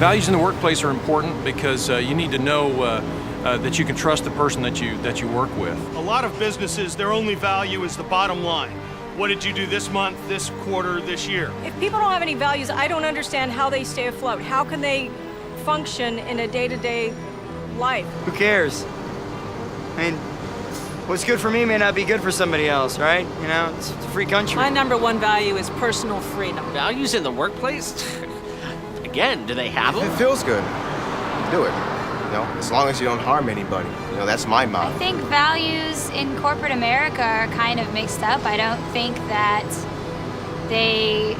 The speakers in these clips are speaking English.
Values in the workplace are important because you need to know that you can trust the person that you work with. A lot of businesses, their only value is the bottom line. What did you do this month, this quarter, this year? If people don't have any values, I don't understand how they stay afloat. How can they function in a day-to-day life? Who cares? I mean, what's good for me may not be good for somebody else, right? You know, it's a free country. My number one value is personal freedom. Values in the workplace? Again, do they have them? It feels good. Do it. You know, as long as you don't harm anybody. You know, that's my motto. I think values in corporate America are kind of mixed up. I don't think that they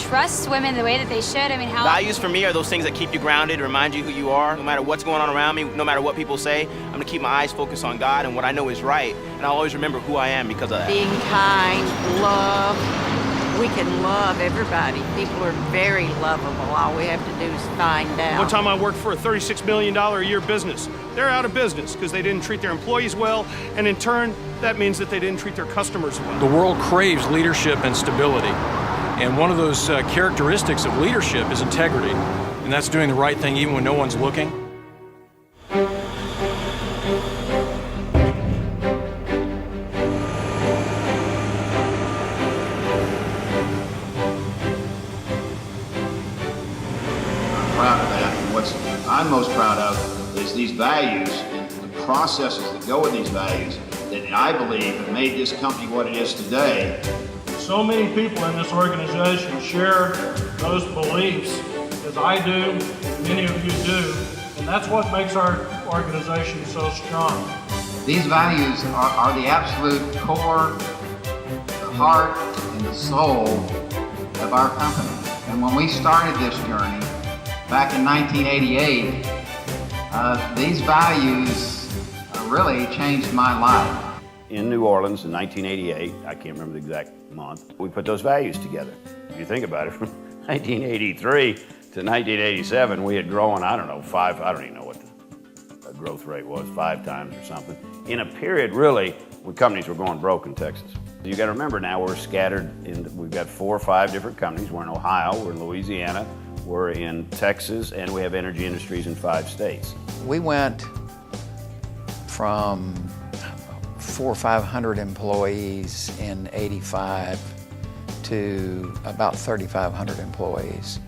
trust women the way that they should. I mean, how... Values for me are those things that keep you grounded, remind you who you are. No matter what's going on around me, no matter what people say, I'm gonna keep my eyes focused on God and what I know is right. And I'll always remember who I am because of that. Being kind, love. We can love everybody. People are very lovable. All we have to do is find out. One time I worked for a $36 million a year business. They're out of business because they didn't treat their employees well, and in turn, that means that they didn't treat their customers well. The world craves leadership and stability. And one of those characteristics of leadership is integrity. And that's doing the right thing even when no one's looking. Proud of that. And what I'm most proud of is these values and the processes that go with these values that I believe have made this company what it is today. So many people in this organization share those beliefs, as I do, many of you do, and that's what makes our organization so strong. These values are the absolute core, the heart, and the soul of our company. And when we started this journey, back in 1988, these values really changed my life. In New Orleans in 1988, I can't remember the exact month, we put those values together. If you think about it, from 1983 to 1987, we had grown, I don't even know what the growth rate was, 5 times or something, in a period really when companies were going broke in Texas. You got to remember now we're scattered we've got 4 or 5 different companies. We're in Ohio, we're in Louisiana, we're in Texas, and we have energy industries in 5 states. We went from 400 or 500 employees in '85 to about 3,500 employees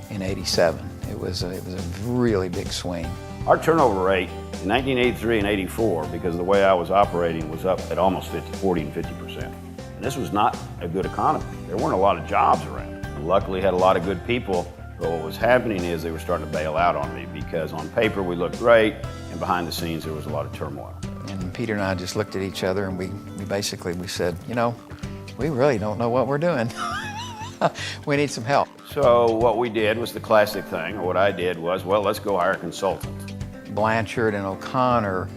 in '87. It was a really big swing. Our turnover rate in 1983 and '84, because of the way I was operating, was up at almost 40 and 50%. And this was not a good economy. There weren't a lot of jobs around. And luckily, had a lot of good people, but what was happening is they were starting to bail out on me because on paper we looked great, and behind the scenes there was a lot of turmoil. And Peter and I just looked at each other and we said, you know, we really don't know what we're doing. We need some help. So what we did was the classic thing, or what I did was, well, let's go hire a consultant. Blanchard and O'Connor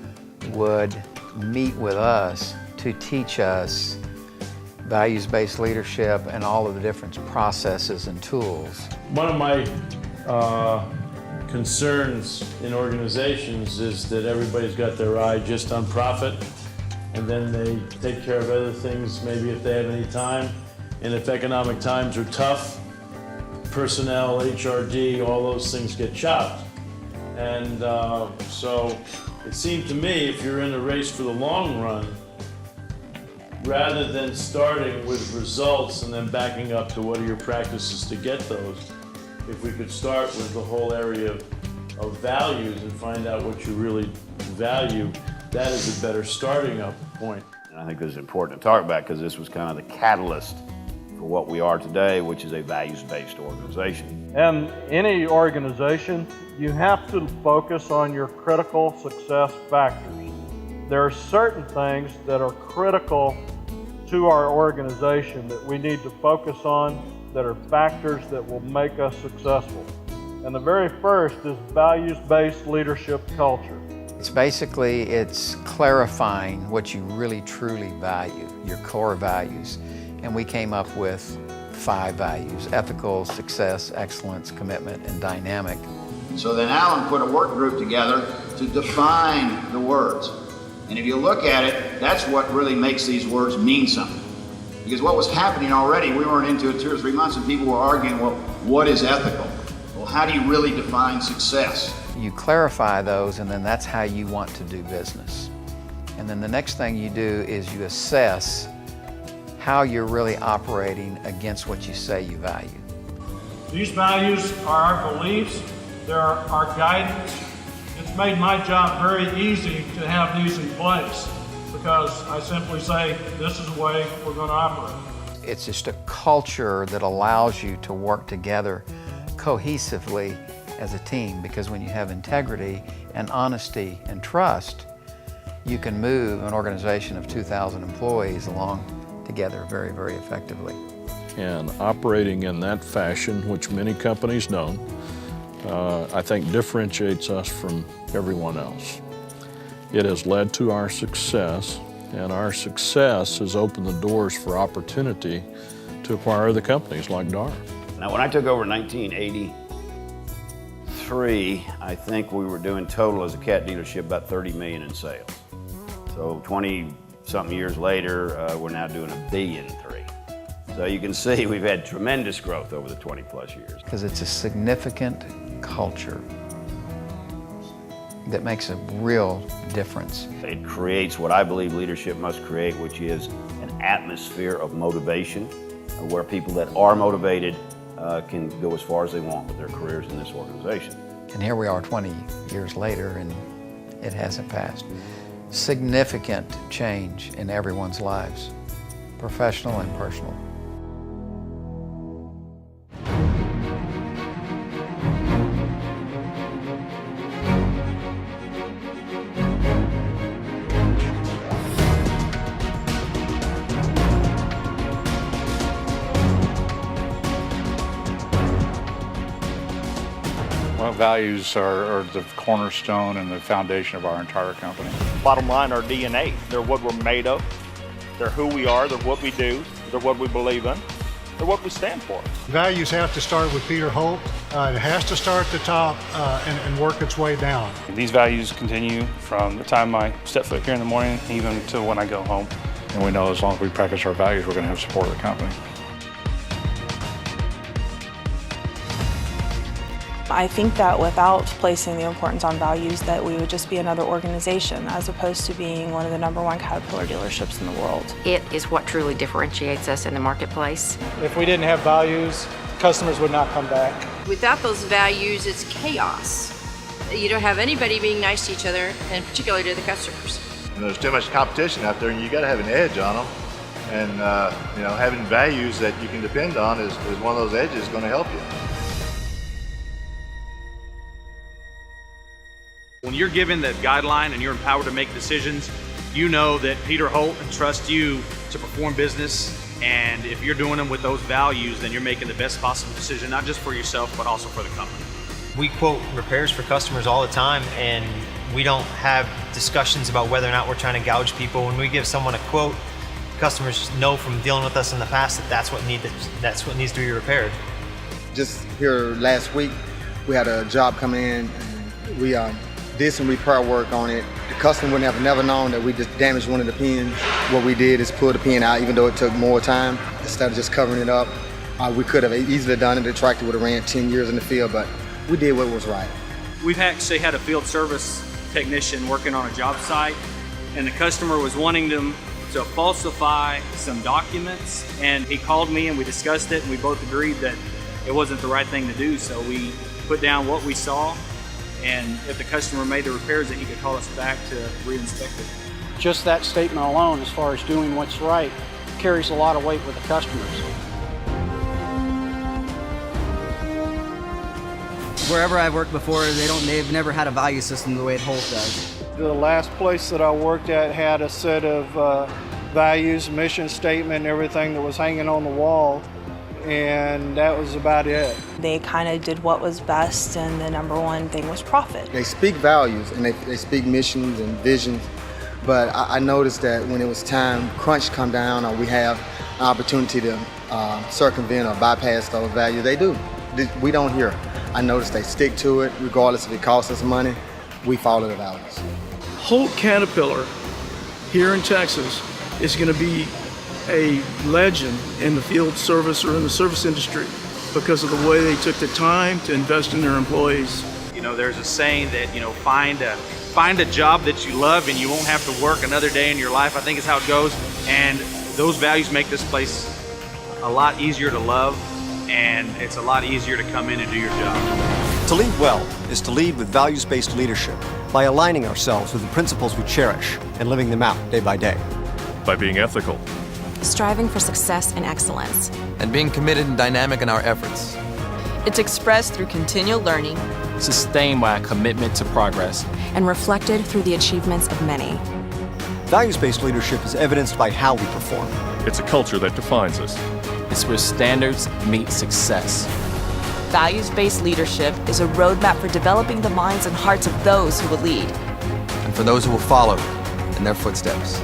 would meet with us to teach us values-based leadership and all of the different processes and tools. One of my concerns in organizations is that everybody's got their eye just on profit, and then they take care of other things, maybe if they have any time. And if economic times are tough, personnel, HRD, all those things get chopped. And so it seemed to me, if you're in a race for the long run, rather than starting with results and then backing up to what are your practices to get those, if we could start with the whole area of values and find out what you really value, that is a better starting up point. And I think this is important to talk about because this was kind of the catalyst for what we are today, which is a values-based organization. And any organization, you have to focus on your critical success factors. There are certain things that are critical to our organization that we need to focus on, that are factors that will make us successful. And the very first is values-based leadership culture. It's clarifying what you really truly value, your core values. And we came up with 5 values: ethical, success, excellence, commitment, and dynamic. So then Alan put a work group together to define the words. And if you look at it, that's what really makes these words mean something. Because what was happening already, we weren't into it 2 or 3 months and people were arguing, well, what is ethical? Well, how do you really define success? You clarify those, and then that's how you want to do business. And then the next thing you do is you assess how you're really operating against what you say you value. These values are our beliefs, they're our guidance. It's made my job very easy to have these in place because I simply say, this is the way we're going to operate. It's just a culture that allows you to work together cohesively as a team, because when you have integrity and honesty and trust, you can move an organization of 2,000 employees along together very, very effectively. And operating in that fashion, which many companies don't, I think differentiates us from everyone else. It has led to our success, and our success has opened the doors for opportunity to acquire other companies like DAR. Now, when I took over in 1983, I think we were doing total as a cat dealership about $30 million in sales. So 20-something years later, we're now doing $1.3 billion. So you can see we've had tremendous growth over the 20-plus years. Because it's a significant culture that makes a real difference. It creates what I believe leadership must create, which is an atmosphere of motivation, where people that are motivated can go as far as they want with their careers in this organization. And here we are 20 years later, and it hasn't passed. Significant change in everyone's lives, professional and personal. Well, values are the cornerstone and the foundation of our entire company. Bottom line, our DNA. They're what we're made of. They're who we are. They're what we do. They're what we believe in. They're what we stand for. Values have to start with Peter Holt. It has to start at the top and work its way down. These values continue from the time I step foot here in the morning, even until when I go home. And we know as long as we practice our values, we're going to have support of the company. I think that without placing the importance on values, that we would just be another organization as opposed to being one of the #1 Caterpillar dealerships in the world. It is what truly differentiates us in the marketplace. If we didn't have values, customers would not come back. Without those values, it's chaos. You don't have anybody being nice to each other, and particularly to the customers. And there's too much competition out there, and you got to have an edge on them. And having values that you can depend on is one of those edges going to help you. When you're given that guideline and you're empowered to make decisions, you know that Peter Holt trusts you to perform business, and if you're doing them with those values, then you're making the best possible decision, not just for yourself, but also for the company. We quote repairs for customers all the time, and we don't have discussions about whether or not we're trying to gouge people. When we give someone a quote, customers know from dealing with us in the past that that's what needs to be repaired. Just here last week, we had a job coming in, and we did some repair work on it. The customer wouldn't have never known that we just damaged one of the pins. What we did is pull the pin out, even though it took more time. Instead of just covering it up, we could have easily done it. The tractor would have ran 10 years in the field, but we did what was right. We've actually had a field service technician working on a job site, and the customer was wanting them to falsify some documents, and he called me and we discussed it, and we both agreed that it wasn't the right thing to do, so we put down what we saw, and if the customer made the repairs, that he could call us back to reinspect it. Just that statement alone, as far as doing what's right, carries a lot of weight with the customers. Wherever I've worked before, they've never had a value system the way HOLT does. The last place that I worked at had a set of values, mission statement, and everything that was hanging on the wall, and that was about it. They kind of did what was best, and the #1 thing was profit. They speak values and they speak missions and visions, but I noticed that when it was time, crunch come down, or we have an opportunity to circumvent or bypass those values, they do. We don't hear. I noticed they stick to it, regardless if it costs us money, we follow the values. HOLT Caterpillar here in Texas is going to be a legend in the field service or in the service industry because of the way they took the time to invest in their employees. You know, there's a saying that, you know, find a job that you love and you won't have to work another day in your life. I think is how it goes. And those values make this place a lot easier to love, and it's a lot easier to come in and do your job. To lead well is to lead with values-based leadership by aligning ourselves with the principles we cherish and living them out day by day. By being ethical. Striving for success and excellence. And being committed and dynamic in our efforts. It's expressed through continual learning. Sustained by a commitment to progress. And reflected through the achievements of many. Values-based leadership is evidenced by how we perform. It's a culture that defines us. It's where standards meet success. Values-based leadership is a roadmap for developing the minds and hearts of those who will lead. And for those who will follow in their footsteps.